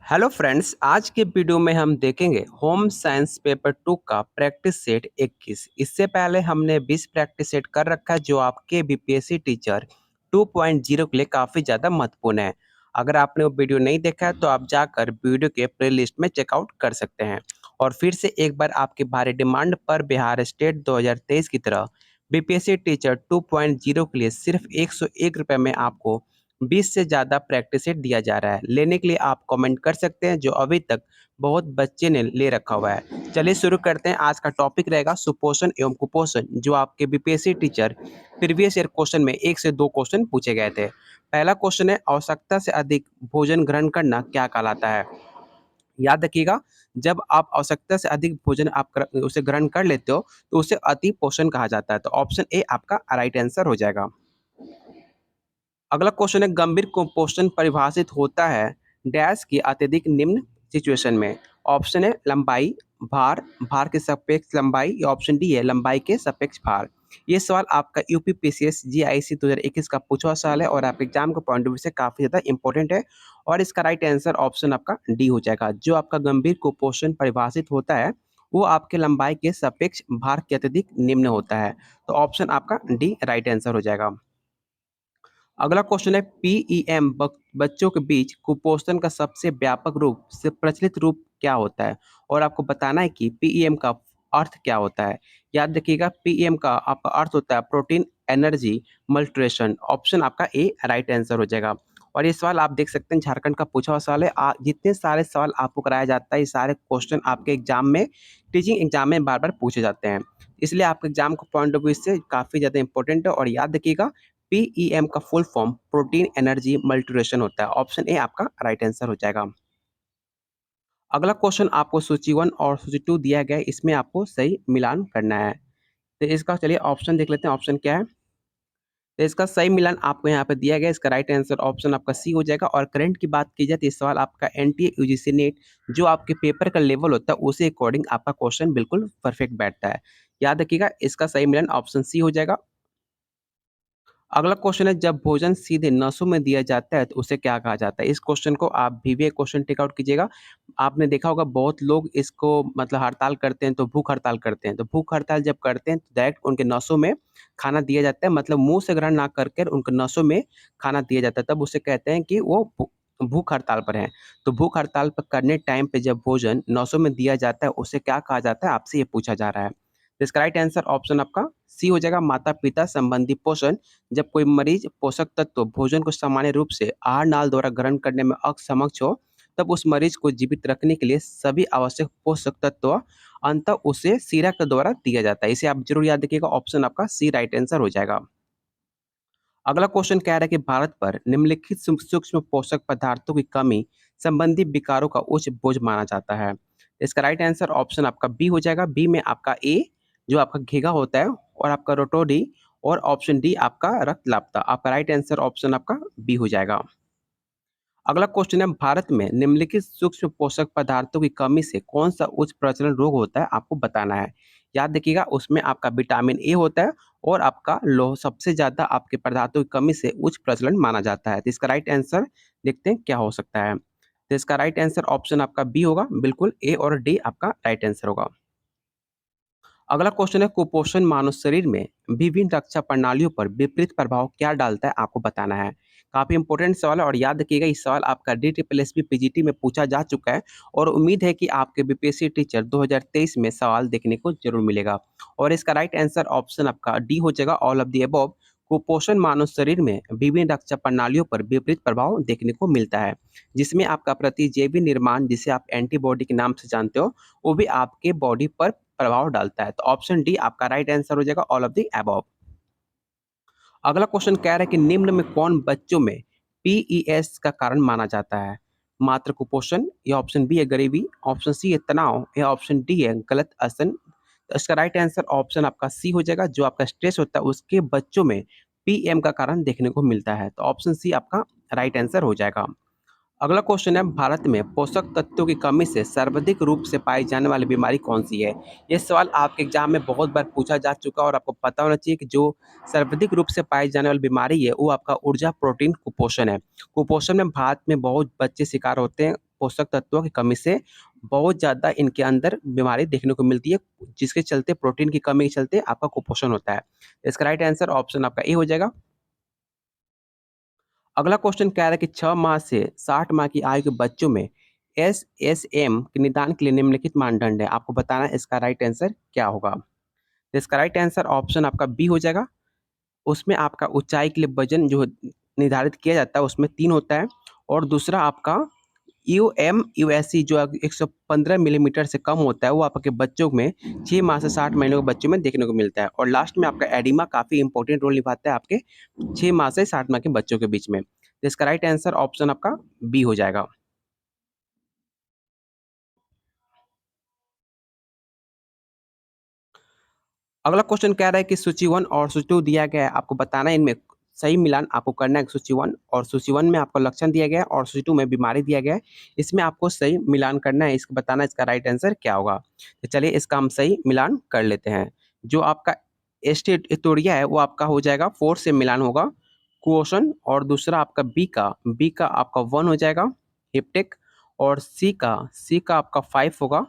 Hello friends, आज के video में हम देखेंगे होम साइंस पेपर 2 का प्रैक्टिस सेट 21। इससे पहले हमने 20 प्रैक्टिस सेट कर रखा है जो आपके बीपीएससी टीचर 2.0 के लिए काफ़ी ज़्यादा महत्वपूर्ण है। अगर आपने वो वीडियो नहीं देखा है तो आप जाकर वीडियो के प्लेलिस्ट में चेकआउट कर सकते हैं। और फिर से एक बार आपके भारी डिमांड पर बिहार स्टेट 2023 की तरह बीपीएससी टीचर 2.0 के लिए सिर्फ 101 रुपये में आपको 20 से ज़्यादा प्रैक्टिस सेट दिया जा रहा है। लेने के लिए आप कमेंट कर सकते हैं जो अभी तक बहुत बच्चे ने ले रखा हुआ है। चलिए शुरू करते हैं। आज का टॉपिक रहेगा सुपोषण एवं कुपोषण, जो आपके BPSC teacher previous year question में 1 से 2 क्वेश्चन पूछे गए थे। पहला क्वेश्चन है, आवश्यकता से अधिक भोजन ग्रहण करना क्या कहलाता है? याद रखिएगा, जब आप आवश्यकता से अधिक भोजन उसे ग्रहण कर लेते हो तो उसे अति पोषण कहा जाता है। तो ऑप्शन ए आपका राइट आंसर हो जाएगा। अगला क्वेश्चन है, गंभीर कुपोषण परिभाषित होता है डैश की अत्यधिक निम्न सिचुएशन में। ऑप्शन है लंबाई, भार, भार के सापेक्ष लंबाई, या ऑप्शन डी है लंबाई के सापेक्ष भार। ये सवाल आपका यूपी पीसीएस जीआईसी 2021 का पूछा हुआ सवाल है और आपके एग्जाम के पॉइंट ऑफ व्यू से काफी ज्यादा इंपॉर्टेंट है। और इसका राइट आंसर ऑप्शन आपका डी हो जाएगा। जो आपका गंभीर कुपोषण परिभाषित होता है वो आपके लंबाई के सापेक्ष भार के अत्यधिक निम्न होता है। तो ऑप्शन आपका डी राइट आंसर हो जाएगा। अगला क्वेश्चन है, पीईएम बच्चों के बीच कुपोषण का सबसे व्यापक रूप से प्रचलित रूप क्या होता है? और आपको बताना है कि पीईएम का अर्थ क्या होता है। याद रखिएगा, पीईएम का आपका अर्थ होता है प्रोटीन एनर्जी मल्ट्रेशन। ऑप्शन आपका ए राइट आंसर हो जाएगा। और ये सवाल आप देख सकते हैं झारखंड का पूछा हुआ सवाल है। जितने सारे सवाल आपको कराया जाता है ये सारे क्वेश्चन आपके एग्जाम में, टीचिंग एग्जाम में बार बार पूछे जाते हैं। इसलिए आपके एग्जाम का पॉइंट ऑफ व्यू से काफी ज्यादा इंपॉर्टेंट है। और याद रखिएगा, पीईएम का फुल फॉर्म प्रोटीन एनर्जी मल्टीरेशन होता है। ऑप्शन ए आपका राइट आंसर हो जाएगा। अगला क्वेश्चन आपको सूची 1 और सूची 2 दिया गया है, इसमें आपको सही मिलान करना है। तो इसका चलिए ऑप्शन देख लेते हैं, ऑप्शन क्या है। तो इसका सही मिलान आपको यहाँ पे दिया गया है। इसका राइट आंसर ऑप्शन आपका सी हो जाएगा। और करंट की बात की जाए तो इस सवाल आपका एनटीए यूजीसी नेट जो आपके पेपर का लेवल होता है उसी अकॉर्डिंग आपका क्वेश्चन बिल्कुल परफेक्ट बैठता है। याद रखिएगा, इसका सही मिलान ऑप्शन सी हो जाएगा। अगला क्वेश्चन है, जब भोजन सीधे नसों में दिया जाता है तो उसे क्या कहा जाता है? इस क्वेश्चन को आप भी क्वेश्चन टेक आउट कीजिएगा। आपने देखा होगा बहुत लोग इसको मतलब हड़ताल करते हैं तो भूख हड़ताल करते हैं। तो भूख हड़ताल जब करते हैं तो डायरेक्ट उनके नसों में खाना दिया जाता है, मतलब मुंह से ग्रहण ना करके उनके नसों में खाना दिया जाता है, तब उसे कहते हैं कि वो भूख हड़ताल पर हैं। तो भूख हड़ताल पर करने टाइम पे जब भोजन नसों में दिया जाता है उसे क्या कहा जाता है, आपसे ये पूछा जा रहा है। तो इसका राइट आंसर ऑप्शन आपका सी हो जाएगा, माता पिता संबंधी पोषण। जब कोई मरीज पोषक तत्व भोजन को सामान्य रूप से आहार नाल द्वारा ग्रहण करने में अक्षम हो, तब उस मरीज को जीवित रखने के लिए सभी आवश्यक पोषक तत्व अंततः उसे सीरा के द्वारा दिया जाता है। इसे आप जरूर याद रखिएगा, ऑप्शन आपका सी राइट आंसर हो जाएगा। अगला क्वेश्चन कह रहा है कि भारत पर निम्नलिखित सूक्ष्म पोषक पदार्थों की कमी संबंधी विकारों का उच्च बोझ माना जाता है। इसका राइट आंसर ऑप्शन आपका बी हो जाएगा। बी में आपका ए जो आपका घेगा होता है और आपका रोटोडी, और ऑप्शन डी आपका रक्त लापता। आपका राइट आंसर ऑप्शन आपका बी हो जाएगा। अगला क्वेश्चन है, भारत में निम्नलिखित सूक्ष्म पोषक पदार्थों की कमी से कौन सा उच्च प्रचलन रोग होता है, आपको बताना है। याद रखिएगा, उसमें आपका विटामिन ए होता है और आपका लोह सबसे ज्यादा आपके पदार्थों की कमी से उच्च प्रचलन माना जाता है। तो इसका राइट आंसर देखते हैं क्या हो सकता है। तो इसका राइट आंसर ऑप्शन आपका बी होगा, बिल्कुल ए और डी आपका राइट आंसर होगा। अगला क्वेश्चन है, कुपोषण मानव शरीर में विभिन्न रक्षा प्रणालियों पर विपरीत प्रभाव क्या डालता है, आपको बताना है। काफी इंपॉर्टेंट सवाल है और याद रखिएगा, इस सवाल आपका DSSS पीजीटी में पूछा जा चुका है और उम्मीद है कि आपके बीपीएससी टीचर 2023 में सवाल देखने को जरूर मिलेगा। और इसका राइट आंसर ऑप्शन आपका डी हो जाएगा, ऑल ऑफ द अबव। कुपोषण मानव शरीर में विभिन्न रक्षा प्रणालियों पर विपरीत प्रभाव देखने को मिलता है, जिसमें आपका प्रतिजैवी निर्माण जिसे आप एंटीबॉडी के नाम से जानते हो वो भी आपके बॉडी पर प्रभाव डालता है। तो ऑप्शन डी आपका राइट आंसर हो जाएगा, ऑल ऑफ द अबव। अगला क्वेश्चन कह रहा है कि निम्न में कौन बच्चों में पीईएस का कारण माना जाता है? मात्र कुपोषण, या ऑप्शन बी है गरीबी, ऑप्शन सी है तनाव, या ऑप्शन डी है गलत आसन। तो इसका राइट आंसर ऑप्शन आपका सी हो जाएगा, जो आपका स्ट्रेस होता है उसके बच्चों में पीएम का कारण देखने को मिलता है। तो ऑप्शन सी आपका राइट आंसर हो जाएगा। अगला क्वेश्चन है, भारत में पोषक तत्वों की कमी से सर्वाधिक रूप से पाई जाने वाली बीमारी कौन सी है? ये सवाल आपके एग्जाम में बहुत बार पूछा जा चुका है और आपको पता होना चाहिए कि जो सर्वाधिक रूप से पाई जाने वाली बीमारी है वो आपका ऊर्जा प्रोटीन कुपोषण है। कुपोषण में भारत में बहुत बच्चे शिकार होते हैं पोषक तत्वों की कमी से बहुत ज़्यादा इनके अंदर बीमारी देखने को मिलती है, जिसके चलते प्रोटीन की कमी के चलते आपका कुपोषण होता है। इसका राइट आंसर ऑप्शन आपका ए हो जाएगा। अगला क्वेश्चन कह रहा है कि 6 माह से 60 माह की आयु के बच्चों में एसएसएम के निदान के लिए निम्नलिखित मानदंड है। आपको बताना है इसका राइट आंसर क्या होगा। तो इसका राइट आंसर ऑप्शन आपका बी हो जाएगा। उसमें आपका ऊंचाई के लिए वजन जो निर्धारित किया जाता है उसमें 3 होता है, और दूसरा आपका यूएससी जो 115 मिलीमीटर से कम होता है वो आपके बच्चों में 6 माह से 60 महीनों के बच्चों में देखने को मिलता है, और लास्ट में आपका एडिमा काफ़ी इंपॉर्टेंट रोल निभाता है आपके 6 माह से 60 माह के बच्चों के बीच में। तो इसका राइट आंसर ऑप्शन आपका बी हो जाएगा। अगला क्वेश्चन कह रहा है कि सूची 1 और सूची 2 दिया गया है, आपको बताना है इनमें सही मिलान आपको करना है। सूची 1 और सूची 1 में आपको लक्षण दिया गया है और सूची 2 में बीमारी दिया गया है। इसमें आपको सही मिलान करना है, इसको बताना है इसका राइट आंसर क्या होगा। तो चलिए इसका हम सही मिलान कर लेते हैं। जो आपका एस्टेटोरिया है वो आपका हो जाएगा 4 से मिलान होगा कुओशन, और दूसरा आपका बी का आपका 1 हो जाएगा हिप्टेक, और सी का आपका 5 होगा,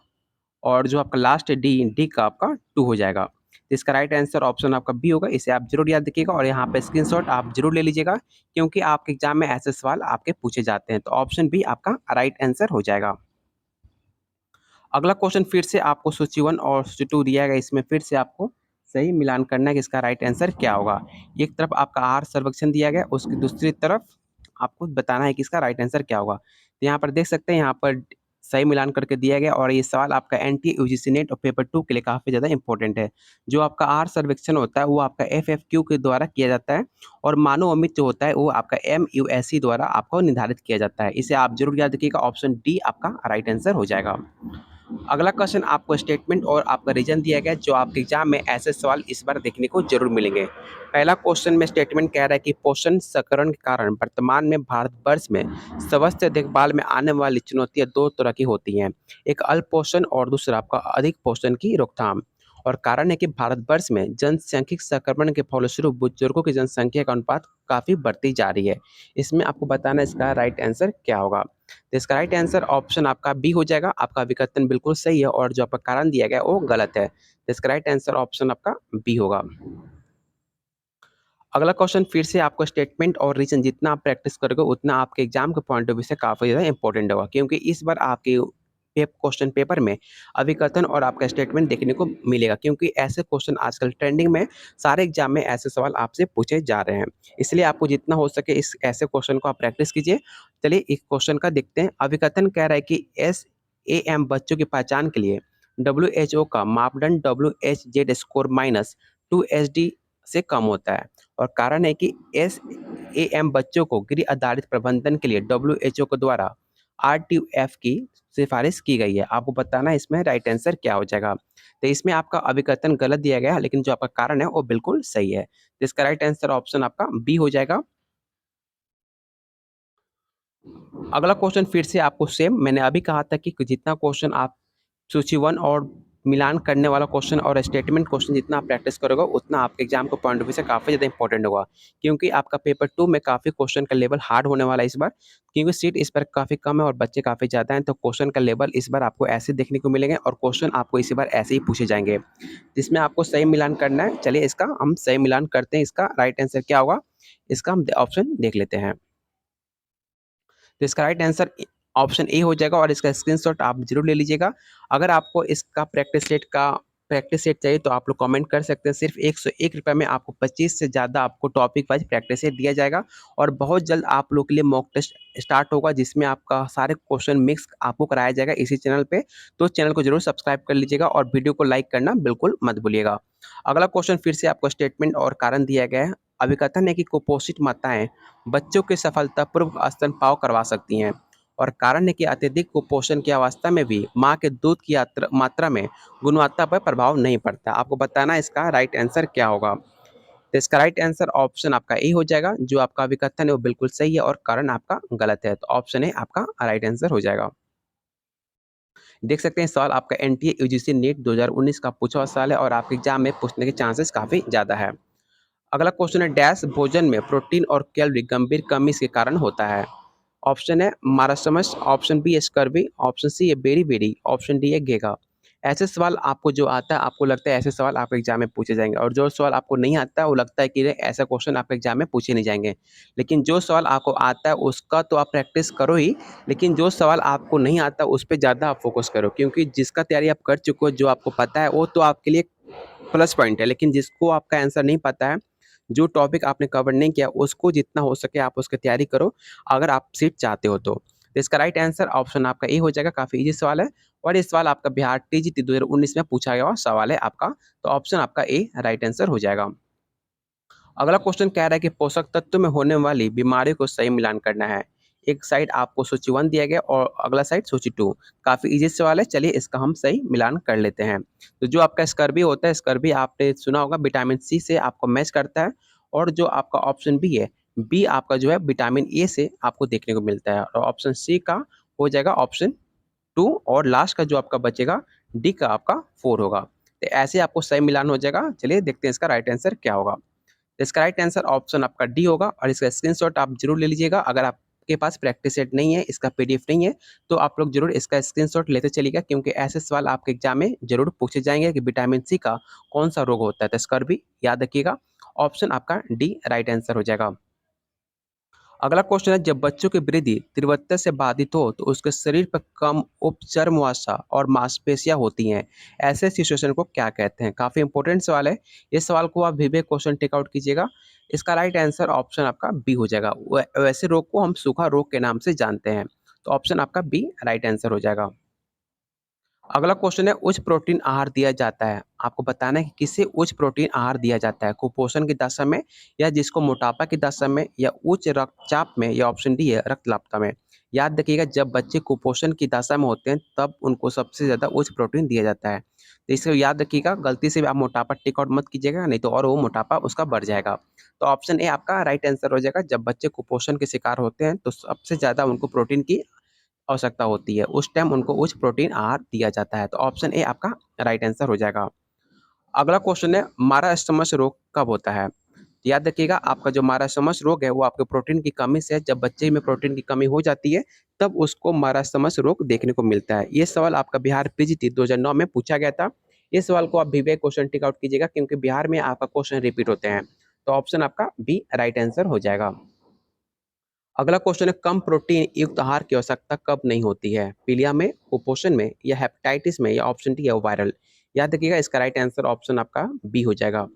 और जो आपका लास्ट है डी का आपका 2 हो जाएगा। तो इसका राइट आंसर ऑप्शन आपका बी होगा। इसे आप जरूर याद रखिएगा और यहाँ पे स्क्रीनशॉट आप जरूर ले लीजिएगा, क्योंकि आपके एग्जाम में ऐसे सवाल आपके पूछे जाते हैं। तो ऑप्शन बी आपका राइट आंसर हो जाएगा। अगला क्वेश्चन फिर से आपको सूची 1 और सूची 2 दिया गया, इसमें फिर से आपको सही मिलान करना है कि इसका राइट आंसर क्या होगा। एक तरफ आपका आहार सर्वेक्षण दिया गया, उसकी दूसरी तरफ आपको बताना है कि इसका राइट आंसर क्या होगा। तो यहाँ पर देख सकते हैं, यहाँ पर सही मिलान करके दिया गया, और ये सवाल आपका एनटीए यूजीसी नेट और पेपर 2 के लिए काफ़ी ज़्यादा इंपॉर्टेंट है। जो आपका आहार सर्वेक्षण होता है वो आपका एफएफक्यू के द्वारा किया जाता है, और मानव अमित जो होता है वो आपका एमयूएससी द्वारा आपको निर्धारित किया जाता है। इसे आप जरूर याद रखिएगा, ऑप्शन डी आपका राइट आंसर हो जाएगा। अगला क्वेश्चन आपको स्टेटमेंट और आपका रीजन दिया गया है, जो आपके एग्जाम में ऐसे सवाल इस बार देखने को जरूर मिलेंगे। पहला क्वेश्चन में स्टेटमेंट कह रहा है कि पोषण संकरण के कारण वर्तमान में भारतवर्ष में स्वास्थ्य देखभाल में आने वाली चुनौतियां 2 तरह की होती हैं। एक अल्प पोषण और दूसरा आपका अधिक पोषण की रोकथाम। और कारण है कि भारतवर्ष में जनसांख्यिक संक्रमण के फलस्वरूप बुजुर्गों की जनसंख्या का अनुपात काफी बढ़ती जा रही है। इसमें आपको बताना है इसका राइट आंसर क्या होगा। तो इसका राइट आंसर ऑप्शन आपका बी हो जाएगा। आपका विकल्पन बिल्कुल सही है, और जो आपका कारण दिया गया है वो गलत है। तो इसका राइट आंसर ऑप्शन आपका बी होगा। अगला क्वेश्चन फिर से आपको स्टेटमेंट और रीजन जितना आप प्रैक्टिस करोगे उतना आपके एग्जाम के पॉइंट ऑफ व्यू से काफी ज्यादा इंपॉर्टेंट होगा, क्योंकि इस बार आपके क्वेश्चन पेपर में अभिकथन और आपका स्टेटमेंट देखने को मिलेगा, क्योंकि ऐसे क्वेश्चन आजकल ट्रेंडिंग में सारे एग्जाम में ऐसे सवाल आपसे पूछे जा रहे हैं। इसलिए आपको जितना हो सके इस ऐसे क्वेश्चन को आप प्रैक्टिस कीजिए। चलिए इस क्वेश्चन का देखते हैं। अभिकथन कह रहा है कि एस बच्चों की पहचान के लिए WHO का मापदंड WHZ स्कोर -2 SD से कम होता है, और कारण है कि एस बच्चों को गृह आधारित प्रबंधन के लिए WHO के द्वारा RTF की सिफारिश की गई है। आपको बताना है इसमें राइट आंसर क्या हो जाएगा। तो इसमें आपका अभिकथन गलत दिया गया है, लेकिन जो आपका कारण है वो बिल्कुल सही है। तो इसका राइट आंसर ऑप्शन आपका बी हो जाएगा। अगला क्वेश्चन फिर से आपको सेम मैंने अभी कहा था कि जितना क्वेश्चन आप सूची 1 और मिलान करने वाला क्वेश्चन और स्टेटमेंट क्वेश्चन जितना आप प्रैक्टिस करोगे उतना आपके एग्जाम के पॉइंट ऑफ व्यू से काफ़ी ज़्यादा इंपॉर्टेंट होगा, क्योंकि आपका पेपर 2 में काफ़ी क्वेश्चन का लेवल हार्ड होने वाला है इस बार, क्योंकि सीट इस बार काफ़ी कम है और बच्चे काफ़ी ज़्यादा हैं। तो क्वेश्चन का लेवल इस बार आपको ऐसे देखने को मिलेंगे, और क्वेश्चन आपको इस बार ऐसे ही पूछे जाएंगे, जिसमें आपको सही मिलान करना है। चलिए इसका हम सही मिलान करते हैं। इसका राइट आंसर क्या होगा, इसका हम ऑप्शन देख लेते हैं। तो इसका राइट आंसर ऑप्शन ए हो जाएगा, और इसका स्क्रीनशॉट आप जरूर ले लीजिएगा। अगर आपको इसका प्रैक्टिस सेट चाहिए तो आप लोग कमेंट कर सकते हैं। सिर्फ ₹101 में आपको 25 से ज़्यादा आपको टॉपिक वाइज प्रैक्टिस सेट दिया जाएगा, और बहुत जल्द आप लोग के लिए मॉक टेस्ट स्टार्ट होगा, जिसमें आपका सारे क्वेश्चन मिक्स आपको कराया जाएगा इसी चैनल पे। तो चैनल को जरूर सब्सक्राइब कर लीजिएगा, और वीडियो को लाइक करना बिल्कुल मत भूलिएगा। अगला क्वेश्चन फिर से आपको स्टेटमेंट और कारण दिया गया है। अभिकथन है कि कुपोषित माताएं बच्चों के सफलतापूर्वक स्तनपान करवा सकती हैं, और कारण है कि अत्यधिक कुपोषण की अवस्था में भी माँ के दूध की मात्रा में गुणवत्ता पर प्रभाव नहीं पड़ता। आपको बताना है इसका राइट आंसर क्या होगा। तो इसका राइट आंसर ऑप्शन आपका ए हो जाएगा। जो आपका अभिकथन है वो बिल्कुल सही है, और कारण आपका गलत है। तो ऑप्शन ए आपका राइट आंसर हो जाएगा। देख सकते हैं सवाल आपका एनटीए यूजीसी नीट 2019 का पूछा हुआ सवाल है, और आपके एग्जाम में पूछने के चांसेस काफी ज्यादा है। अगला क्वेश्चन है, डैश भोजन में प्रोटीन और कैलोरी गंभीर कमी के कारण होता है। ऑप्शन है मारासमस, ऑप्शन बी है स्कर्वी, ऑप्शन सी है बेरी-बेरी, ऑप्शन डी है घेघा। ऐसे सवाल आपको जो आता है, आपको लगता है ऐसे सवाल आपके एग्जाम में पूछे जाएँगे और जो सवाल आपको नहीं आता है, वो लगता है कि ये ऐसा क्वेश्चन आपके एग्जाम में पूछे नहीं जाएँगे। लेकिन जो सवाल आपको आता है, उसका तो आप प्रैक्टिस करो ही, लेकिन जो सवाल आपको नहीं आता, उस पे ज़्यादा आप फोकस करो क्योंकि जिसका तैयारी आप कर चुके हो, जो आपको पता है, वो तो आपके लिए प्लस पॉइंट है। लेकिन जिसको आपका आंसर नहीं पता है, जो टॉपिक आपने कवर नहीं किया, उसको जितना हो सके आप उसकी तैयारी करो, अगर आप सीट चाहते हो तो। तो इसका राइट आंसर ऑप्शन आपका ए हो जाएगा, काफ़ी ईज़ी सवाल है और ये सवाल आपका बिहार टीजीटी 2019 में पूछा गया हुआ सवाल है आपका, तो ऑप्शन आपका ए राइट आंसर हो जाएगा। अगला क्वेश्चन कह रहा है कि पोषक तत्व में होने वाली बीमारियों को सही मिलान करना है। एक साइड आपको सूची 1 दिया गया और अगला साइड सूची 2। काफ़ी ईज़ी सवाल है, चलिए इसका हम सही मिलान कर लेते हैं। तो जो आपका स्कर्वी होता है, स्कर्वी आपने सुना होगा विटामिन सी से आपको मैच करता है और जो आपका ऑप्शन बी है, बी आपका जो है विटामिन ए से आपको देखने को मिलता है और ऑप्शन सी का हो जाएगा ऑप्शन 2 और लास्ट का जो आपका बचेगा डी का आपका 4 होगा। तो ऐसे आपको सही मिलान हो जाएगा। चलिए देखते हैं इसका राइट आंसर क्या होगा। तो इसका राइट आंसर ऑप्शन आपका डी होगा और इसका स्क्रीनशॉट आप जरूर ले लीजिएगा। अगर आपके पास प्रैक्टिस सेट नहीं है, इसका पीडीएफ नहीं है, तो आप लोग जरूर इसका स्क्रीनशॉट लेते चलिएगा क्योंकि ऐसे सवाल आपके एग्जाम में जरूर पूछे जाएंगे कि विटामिन सी का कौन सा रोग होता है। तो स्कर्वी याद रखिएगा, ऑप्शन आपका डी राइट आंसर हो जाएगा। अगला क्वेश्चन है, जब बच्चों की वृद्धि तीव्रता से बाधित हो तो उसके शरीर पर कम उपचर्म वसा और मांसपेशियां होती हैं। ऐसे सिचुएशन को क्या कहते हैं? काफी इंपॉर्टेंट सवाल है। इस सवाल को आप विवेक क्वेश्चन टेक आउट कीजिएगा। इसका राइट आंसर ऑप्शन आपका बी हो जाएगा। वैसे रोग को हम सूखा रोग के नाम से जानते हैं, तो ऑप्शन आपका बी राइट आंसर हो जाएगा। अगला क्वेश्चन है, उच्च प्रोटीन आहार दिया जाता है। आपको बताना है कि किसे उच्च प्रोटीन आहार दिया जाता है, कुपोषण की दशा में या जिसको मोटापा की दशा में या उच्च रक्तचाप में या ऑप्शन डी है रक्तलापता में। याद रखिएगा, जब बच्चे कुपोषण की दशा में होते हैं तब उनको सबसे ज़्यादा उच्च प्रोटीन दिया जाता है। तो इसे याद रखिएगा, गलती से भी आप मोटापा टिक आउट मत कीजिएगा, नहीं तो और वो मोटापा उसका बढ़ जाएगा। तो ऑप्शन ए आपका राइट आंसर हो जाएगा। जब बच्चे कुपोषण के शिकार होते हैं तो सबसे ज़्यादा उनको प्रोटीन की आवश्यकता होती है, उस टाइम उनको उच्च प्रोटीन आहार दिया जाता है। तो ऑप्शन ए आपका राइट आंसर हो जाएगा। अगला क्वेश्चन है, मारास्टमस रोग कब होता है? याद रखिएगा, आपका जो मारास्टमस रोग है वो आपके प्रोटीन की कमी से, जब बच्चे में प्रोटीन की कमी हो जाती है तब उसको मारास्टमस रोग देखने को मिलता है। ये सवाल आपका बिहार पीजीटी 2009 में पूछा गया था। इस सवाल को आप विवेक क्वेश्चन टिक आउट कीजिएगा क्योंकि बिहार में आपका क्वेश्चन रिपीट होते हैं। तो ऑप्शन आपका बी राइट आंसर हो जाएगा। अगला क्वेश्चन है, कम प्रोटीन युक्त आहार की आवश्यकता कब नहीं होती है? पीलिया में, कुपोषण में या हेपेटाइटिस में या ऑप्शन डी है वायरल। याद रखिएगा, इसका राइट आंसर ऑप्शन आपका बी हो जाएगा।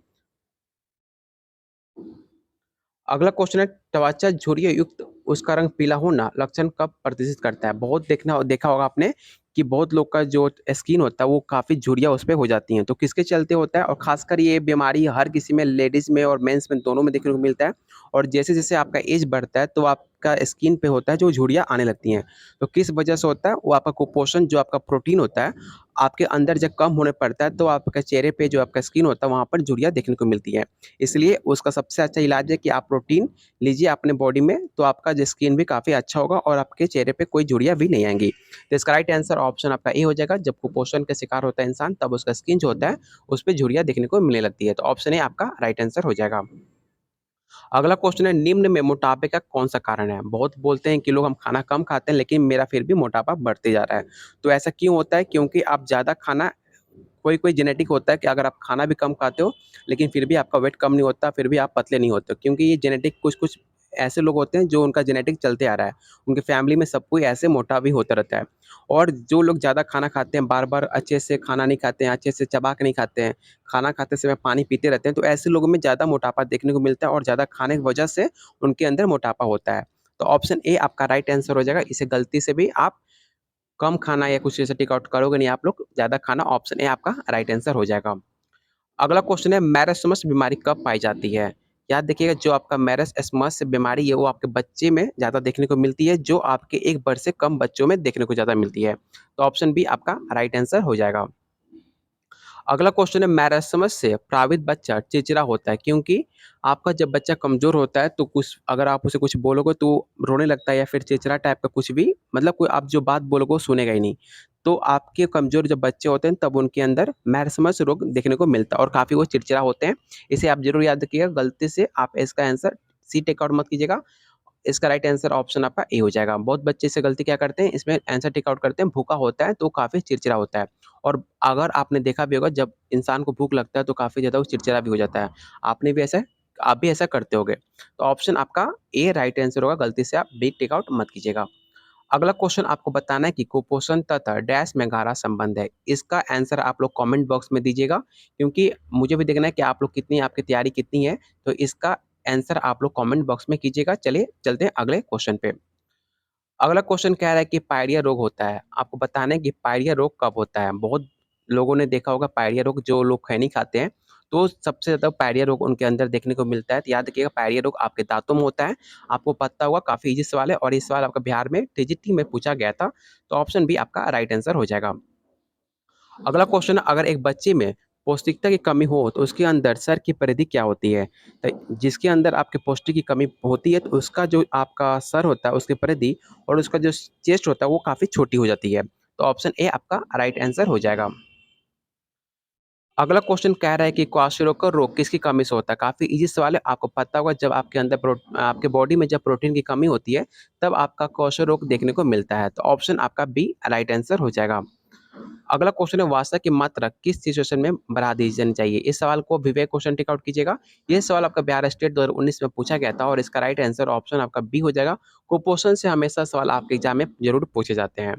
अगला क्वेश्चन है, त्वचा झुर्रियों युक्त उसका रंग पीला होना लक्षण कब प्रदर्शित करता है? बहुत देखा होगा आपने कि बहुत लोग का जो स्किन होता है वो काफ़ी झुर्रियाँ उस पे हो जाती हैं, तो किसके चलते होता है? और खासकर ये बीमारी हर किसी में, लेडीज़ में और मेंस में दोनों में देखने को मिलता है और जैसे-जैसे आपका एज बढ़ता है तो आपका स्किन पे होता है जो झुर्रियाँ आने लगती हैं। तो किस वजह से होता है? वो आपका कुपोषण, जो आपका प्रोटीन होता है, आपके अंदर जब कम होने पड़ता है तो आपके चेहरे पे जो आपका स्किन होता है वहाँ पर झुर्रियाँ देखने को मिलती है। इसलिए उसका सबसे अच्छा इलाज है कि आप प्रोटीन लीजिए अपने बॉडी में, तो आपका जो स्किन भी काफ़ी अच्छा होगा और आपके चेहरे पे कोई झुर्रियाँ भी नहीं आएँगी। तो इसका राइट आंसर ऑप्शन आपका ए हो जाएगा। जब कुपोषण का शिकार होता है इंसान तब उसका स्किन जो होता है उस पे झुर्रियाँ देखने को मिलने लगती है। तो ऑप्शन ए आपका राइट आंसर हो जाएगा। अगला क्वेश्चन है, निम्न में मोटापे का कौन-सा कारण है? बहुत बोलते हैं कि लोग हम खाना कम खाते हैं लेकिन मेरा फिर भी मोटापा बढ़ते जा रहा है। तो ऐसा क्यों होता है? क्योंकि आप ज़्यादा खाना, कोई-कोई जेनेटिक होता है कि अगर आप खाना भी कम खाते हो, लेकिन फिर भी आपका वेट कम नहीं होता, फिर भी आप पतले नहीं होते, क्योंकि ये जेनेटिक कुछ-कुछ ऐसे लोग होते हैं जो उनका जेनेटिक चलते आ रहा है। उनके फैमिली में सब कोई ऐसे मोटा भी होता रहता है। और जो लोग ज़्यादा खाना खाते हैं, बार-बार अच्छे से खाना नहीं खाते हैं, अच्छे से चबा के नहीं खाते हैं, खाना खाते समय पानी पीते रहते हैं, तो ऐसे लोगों में ज़्यादा मोटापा देखने को मिलता है और ज़्यादा खाने की वजह से उनके अंदर मोटापा होता है। तो ऑप्शन ए आपका राइट आंसर हो जाएगा। इसे गलती से भी आप कम खाना या कुछ ऐसा टिक आउट करोगे नहीं आप लोग, ज़्यादा खाना, ऑप्शन ए आपका राइट आंसर हो जाएगा। अगला क्वेश्चन है, मैरास्मस बीमारी कब पाई जाती है? याद देखिएगा, जो आपका मैरास्मस बीमारी है वो आपके बच्चे में ज़्यादा देखने को मिलती है, जो आपके 1 वर्ष से कम बच्चों में देखने को ज़्यादा मिलती है। तो ऑप्शन बी आपका राइट आंसर हो जाएगा। अगला क्वेश्चन है, मैरास्मस से प्रभावित बच्चा चिड़चिड़ा होता है क्योंकि आपका जब बच्चा कमज़ोर होता है तो कुछ अगर आप उसे कुछ बोलोगे तो रोने लगता है या फिर चिड़चिड़ा टाइप का कुछ भी, मतलब कोई आप जो बात बोलोगे वो सुनेगा ही नहीं। तो आपके कमज़ोर जब बच्चे होते हैं तब उनके अंदर मैरास्मस रोग देखने को मिलता है और काफ़ी वो चिड़चिड़ा होते हैं। इसे आप ज़रूर याद रखिएगा, गलती से आप इसका आंसर सी टेक आउट मत कीजिएगा। इसका राइट आंसर ऑप्शन आपका ए हो जाएगा। बहुत बच्चे से गलती क्या करते हैं, इसमें आंसर टिक आउट करते हैं, भूखा होता है तो काफ़ी चिड़चिड़ा होता है। और अगर आपने देखा भी होगा जब इंसान को भूख लगता है तो काफ़ी ज़्यादा वो चिड़चिड़ा भी हो जाता है। आपने भी ऐसा आप भी ऐसा करते होंगे। तो ऑप्शन आपका ए राइट आंसर होगा, गलती से आप बी टिक आउट मत कीजिएगा। अगला क्वेश्चन आपको बताना है कि कुपोषण तथा डैश में गहरा संबंध है। इसका आंसर आप लोग कमेंट बॉक्स में दीजिएगा, क्योंकि मुझे भी देखना है कि आप लोग कितनी आपकी तैयारी कितनी है। तो इसका आंसर आप लोग कमेंट बॉक्स में कीजिएगा। चलिए चलते हैं अगले क्वेश्चन पे। अगला क्वेश्चन कह रहा है कि पायरिया रोग होता है। आपको बताना है कि पायरिया रोग कब होता है। बहुत लोगों ने देखा होगा पायरिया रोग, जो लोग खैनी खाते हैं तो सबसे ज़्यादा पायरिया रोग उनके अंदर देखने को मिलता है। तो याद रखिएगा पायरिया रोग आपके दांतों में होता है। आपको पता होगा, काफ़ी इजी सवाल है और ये सवाल आपका बिहार में टीजीटी में पूछा गया था। तो ऑप्शन बी आपका राइट आंसर हो जाएगा। अगला क्वेश्चन है, अगर एक बच्चे में पौष्टिकता की कमी हो तो उसके अंदर सर की परिधि क्या होती है। तो जिसके अंदर आपके पौष्टिक की कमी होती है तो उसका जो आपका सर होता है उसकी परिधि और उसका जो चेस्ट होता है वो काफ़ी छोटी हो जाती है। तो ऑप्शन ए आपका राइट आंसर हो जाएगा। अगला क्वेश्चन कह रहा है कि क्वाशरोकर रोग किसकी कमी से होता है। काफ़ी इजी सवाल है। आपको पता होगा जब आपके अंदर आपके बॉडी में जब प्रोटीन की कमी होती है तब आपका क्वाशर रोग देखने को मिलता है। तो ऑप्शन आपका बी राइट आंसर हो जाएगा। अगला क्वेश्चन है, वासा की मात्रा किस सिचुएशन में बढ़ा दी जानी चाहिए। इस सवाल को विवेक क्वेश्चन टिक आउट कीजिएगा। ये सवाल आपका बिहार स्टेट 2019 में पूछा गया था और इसका राइट आंसर ऑप्शन आपका बी हो जाएगा। कुपोषण से हमेशा सवाल आपके एग्जाम में जरूर पूछे जाते हैं।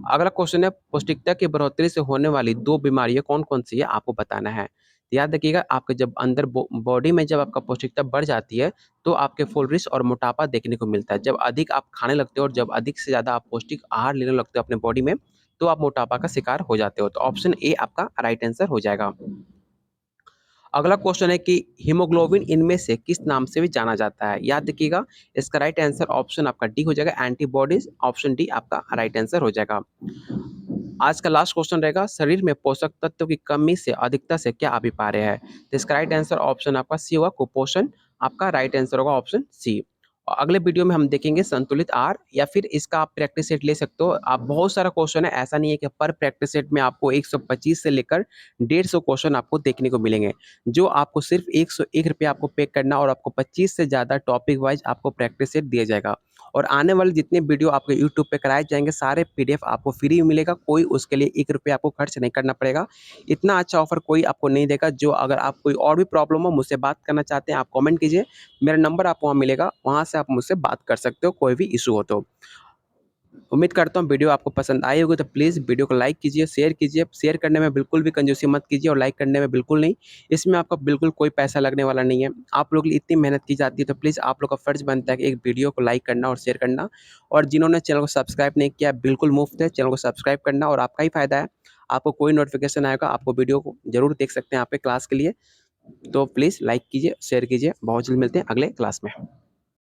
अगला क्वेश्चन है, पौष्टिकता की बढ़ोतरी से होने वाली दो बीमारियां कौन कौन सी है आपको बताना है। तो याद रखिएगा, आपके जब अंदर बॉडी में जब आपका पौष्टिकता बढ़ जाती है तो आपके फुल रिच और मोटापा देखने को मिलता है। जब अधिक आप खाने लगते हो और जब अधिक से ज़्यादा आप पौष्टिक आहार लेने लगते हो अपने बॉडी में तो आप मोटापा का शिकार हो जाते हो। तो ऑप्शन ए आपका राइट आंसर हो जाएगा। अगला क्वेश्चन है कि हीमोग्लोबिन इनमें से किस नाम से भी जाना जाता है। याद रखिएगा, इसका राइट आंसर ऑप्शन आपका डी हो जाएगा, एंटीबॉडीज। ऑप्शन डी आपका राइट आंसर हो जाएगा। आज का लास्ट क्वेश्चन रहेगा, शरीर में पोषक तत्वों की कमी से अधिकता से क्या अभिप्राय है। तो इसका राइट आंसर ऑप्शन आपका सी होगा, कुपोषण। आपका राइट आंसर होगा ऑप्शन सी। और अगले वीडियो में हम देखेंगे संतुलित आहार, या फिर इसका आप प्रैक्टिस सेट ले सकते हो। आप बहुत सारा क्वेश्चन है, ऐसा नहीं है कि पर प्रैक्टिस सेट में आपको 125 से लेकर 150 क्वेश्चन आपको देखने को मिलेंगे, जो आपको सिर्फ 101 रुपये आपको पे करना और आपको 25 से ज़्यादा टॉपिक वाइज आपको प्रैक्टिस सेट दिया जाएगा। और आने वाले जितने वीडियो आपके यूट्यूब पे कराए जाएंगे सारे पीडीएफ आपको फ्री मिलेगा। कोई उसके लिए 1 रुपया आपको खर्च नहीं करना पड़ेगा। इतना अच्छा ऑफर कोई आपको नहीं देगा। जो अगर आप कोई और भी प्रॉब्लम हो, मुझसे बात करना चाहते हैं, आप कमेंट कीजिए। मेरा नंबर आपको वहाँ मिलेगा, वहाँ से आप मुझसे बात कर सकते हो कोई भी इशू हो तो। उम्मीद करता हूँ वीडियो आपको पसंद आई होगी। तो प्लीज़ वीडियो को लाइक कीजिए, शेयर कीजिए। शेयर करने में बिल्कुल भी कंजूसी मत कीजिए और लाइक करने में बिल्कुल नहीं। इसमें आपका बिल्कुल कोई पैसा लगने वाला नहीं है। आप लोग के लिए इतनी मेहनत की जाती है तो प्लीज़ आप लोग का फ़र्ज़ बनता है कि एक वीडियो को लाइक करना और शेयर करना। और जिन्होंने चैनल को सब्सक्राइब नहीं किया, बिल्कुल मुफ़्त है, चैनल को सब्सक्राइब करना और आपका ही फ़ायदा है। आपको कोई नोटिफ़िकेशन आएगा, आपको वीडियो को ज़रूर देख सकते हैं आपके क्लास के लिए। तो प्लीज़ लाइक कीजिए, शेयर कीजिए। बहुत जल्द मिलते हैं अगले क्लास में।